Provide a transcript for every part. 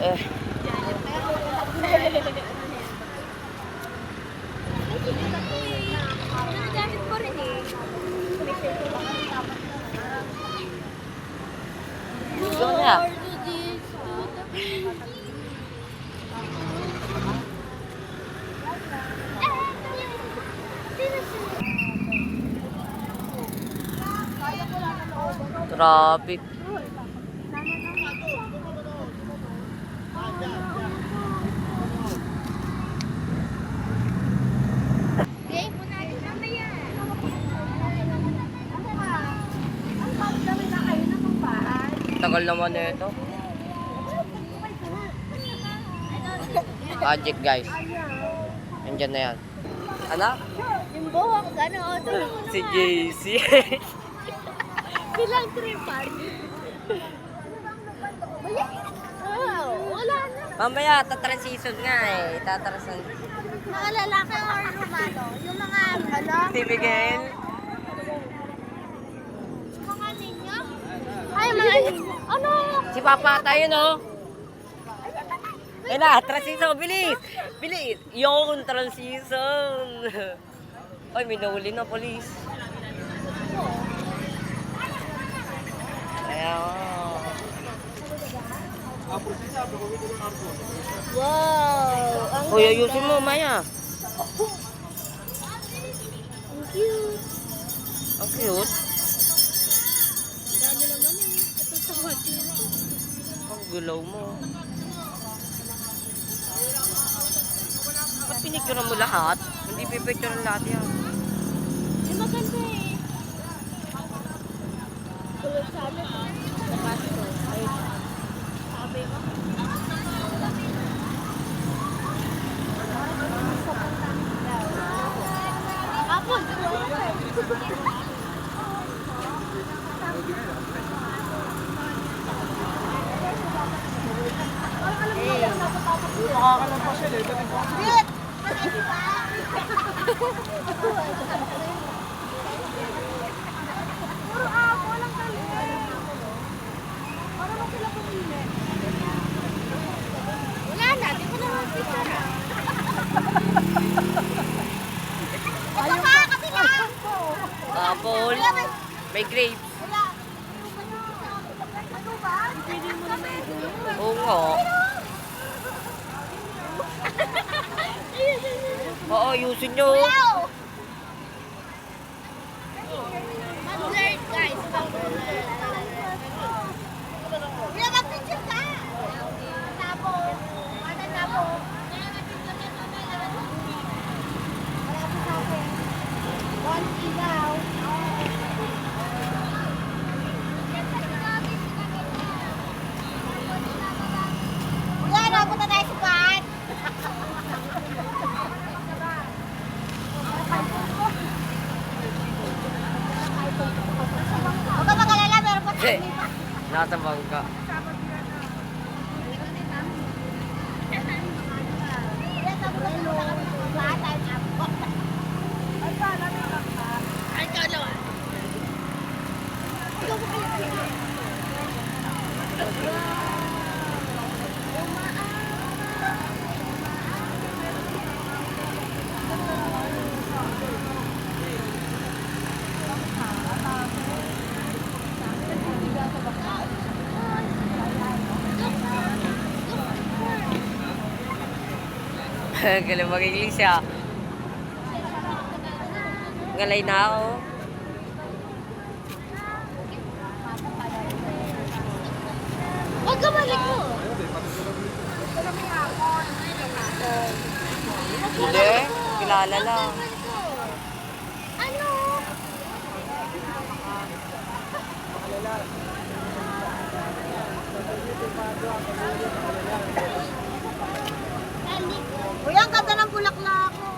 Eh. Nagagamit ko rin eh. Gusto ko niya. Traffic. Game mo natin mamaya. Tagal naman na ito. Magic guys. Nandiyan na yan. Anak? Yung buhok, gano'n. Si JC. Bilang tripan. Wala na. Mamaya, tatransition nga eh. Tatransition. Mga lalaki or rumano. Yung mga ano? Si Miguel. Mga ninyo? Ay, mga ninyo. Ano? Si Papa tayo no? Ayun na, transition. Bilis! Bilis! Yung transition. Ay, may nahuli na polis. Ayan. Wow! Ang Uy, ayusin mo, Maya. cute. Ang cute. Dami naman eh. Ito sa hotel. Ang gulaw mo. Ba't pinicturean mo lahat? Hindi pipicturean lahat yan. Di maganda eh. Kulot sa ano? Sa pasto. Ay, sabi mo. Apon! Makakalampas siya eh. Wait! Puro ako, walang galing. Para lang sila pumili. Wala na, di ko na mag-picture ah. Ito pa, kabila! Apple. May grapes. Wala. Ano ba? Pwede mo na may Oo nga. Oo, ayusin nyo. Wow! Mag-blurred guys, mag-blurred. Wala, mag-picture ka! Tabo. Ano tabo? Wala po sa akin. One ilaw. Wala na, punta tayo sa paan. Huwag ka mag-alala, meron pa Eh, tayo. nasa bangka. Wala, tapos na muna kami sa bata. Ay, pala, meron ka. Ay, dalawa. Ikaw ba kayo? Galing mag-English siya. Galay na ako. Huwag ka balik mo. Hindi, kilala lang. Ano? Uy, ang ganda ng bulaklak ko.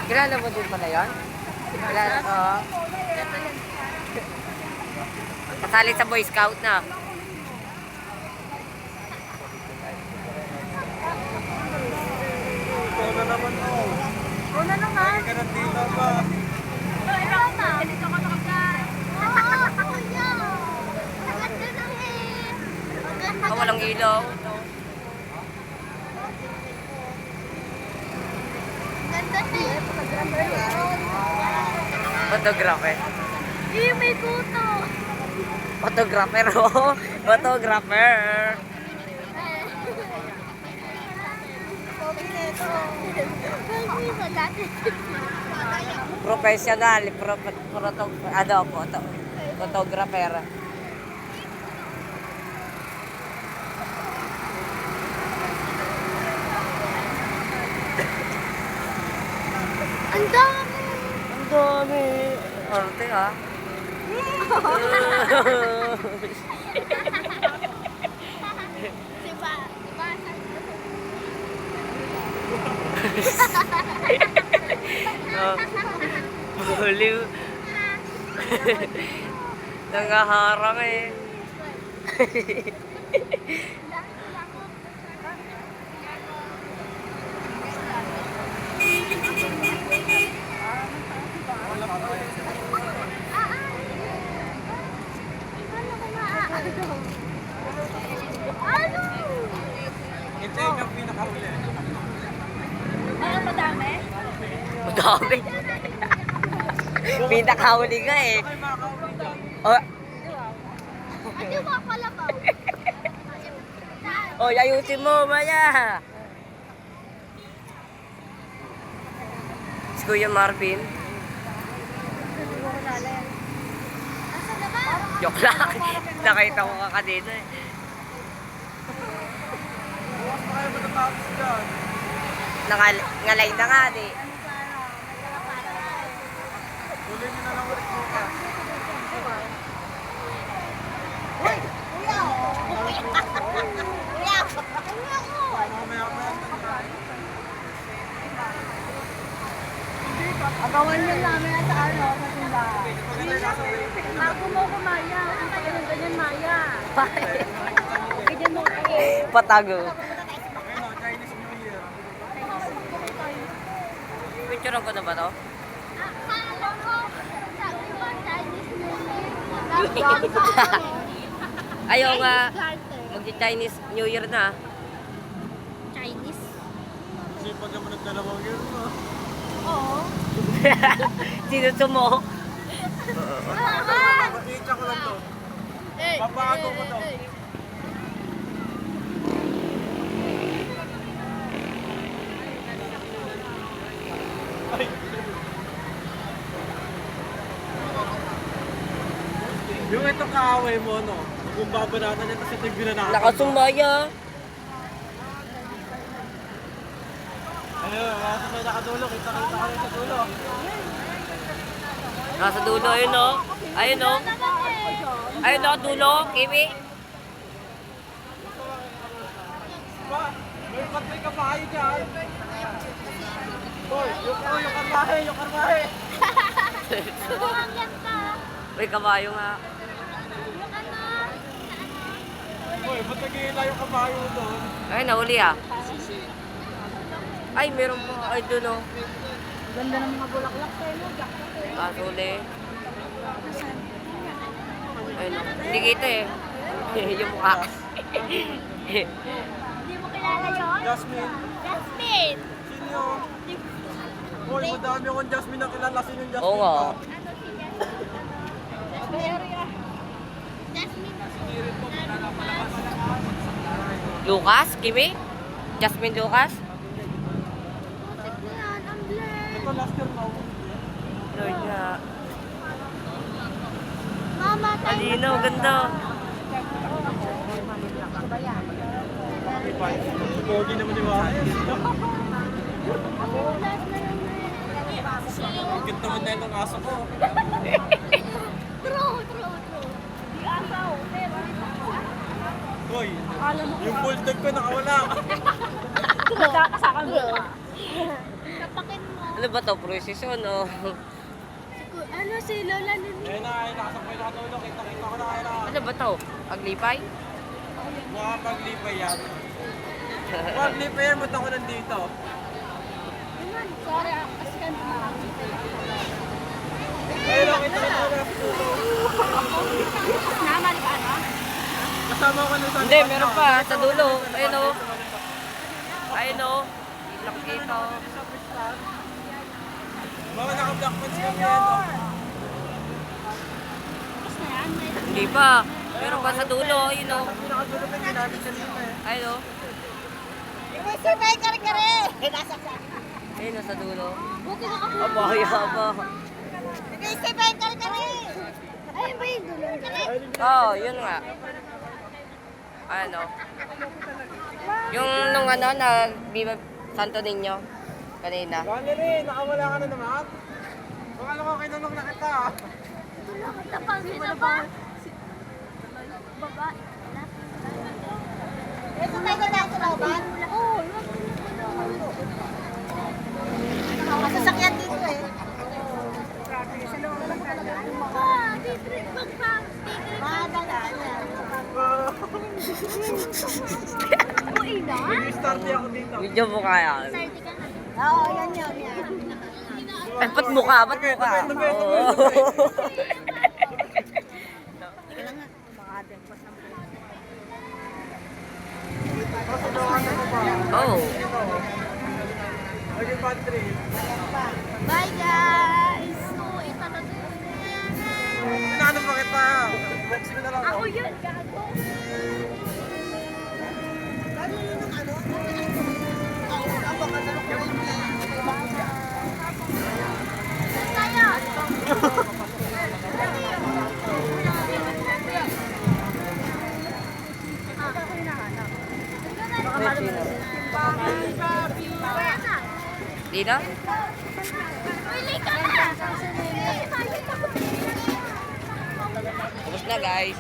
Kilala mo din pala yan? Kilala, oo. Kasali sa Boy Scout na. Ikaw na naman oh. Una naman. Ka na dito ba? Ikaw na. Ganito ko sa kanya. Oo, kuya. Ang ganda ng head. Ang ganda Ah, walang ilaw. Ganda din. Photographer. May kuto. Photographer, oh. Photographer. Professional, photographer. Ang dami. Ang dami. Arte, ha? Diba? Oh, Buliw. Nangaharang eh. Ano? Ito yung pinakahuli. Ano madami? Madami. Pinakahuli ka eh. Oh, Ano ba pala ba? oh, ayusin mo, Maya. Si Kuya Marvin. Asa na ba? Joke lang. Nakita ko ka kanina eh. Bukas pa kayo matatapos dyan. Ngalay na nga eh. Huli nyo na lang ulit bukas. Kuya! Mamaya pa yan. Agawan niyo namin sa ano, sa simbahan. Maganda yung nasa ulit. Ako mo ko, Maya. Ang ganyan, Maya. Ganyan mo ko. Patago. Ayun o, Chinese New Year. Picturean ko na ba to? Akala ko, sabi mo, Chinese New Year. Ayaw nga. Mag-Chinese New Year na. Chinese? Sipag naman ng 2 year mo. Oo. Sinuto mo? Pag-iitsa ko lang to. Papago ko to. Ay. Yung itong kaaway mo, no? Kung babanatan niya, tapos ito yung binanatan. Nakasumbaya. Ayun, nasa may nakadulo. Kita-kita ka rin sa dulo. Nasa dulo, ayun o. Ayun o. Ayun o, dulo. Kimi. Ba, may patay kabahay dyan. Boy, yung karmahe, yung karmahe. Sumangyat ka. Uy, kabayo nga. Yung ano? Boy, ba't nag-iila yung kabayo doon? Ay, nahuli ah. Ay, meron po. Ay, dun o. Ganda ng mga bulaklak tayo, no? Kasuli. Ayun o. Hindi kita eh. Yung mukha. Hindi mo kilala yun? Jasmine. Jasmine! Sino yun? Boy, madami akong Jasmine na kilala. Sino yung Jasmine Oo nga. ka? Lucas? Kimi? Jasmine Lucas? Ito last year na. Lord nga. Mama, tayo. Alinaw, ganda. Pogi naman ni Wahid. Ang cute naman na itong aso ko. True. Di asaw. Boy, yung bulldog ko nakawala. Nagkakasakan mo. Kapakin mo. Ano ba to? Procession o? Ano si Lola Lini? Ayun na, ayun, nakasakay nakatulo. Kita-kita ko na kayo na. Ano ba to? Paglipay? Nakapaglipay yan. Paglipay yan, ba't ako nandito? Sorry, askan mo. Ayun lang kita. Kasama ko na sa Hindi, meron pa. Sa dulo. Ayun o. Ayun o. Nakikita o. Mga naka-blackpants kami yan, oh. Hindi pa. Meron pa sa dulo. Ayun o. Nakagulo pa yung namin kanina eh. Ayun o. Sabay kare-kare. Nasa Ayun o sa dulo. buti na ako. Abaya pa. Sabay kare-kare. Ayun ba yung dulo? Oo, yun nga. Ano? Yung nung ano, nag-Viva Santo Niño. Kanina. Valerie, nakawala ka na naman? Baka ko kinunong na kita. Napansin na ba? Baba. Ito tayo na sa looban? Oo. Masasakyan dito eh. Sa looban lang talaga. Mahaba na kanya. Uy na? Nag-start ako dito. Video mo kaya. Oo, yan. Ay, ba't mukha? Ba't mukha? Oo. Oh. Naging bad trip. Bye guys! So, ito na Tinanong pa kita. Boxing na lang ako. yun, gago. Lalo yun ng ano? Abangan na lang ko tayo! Dito? Uli ka na! Tapos na guys.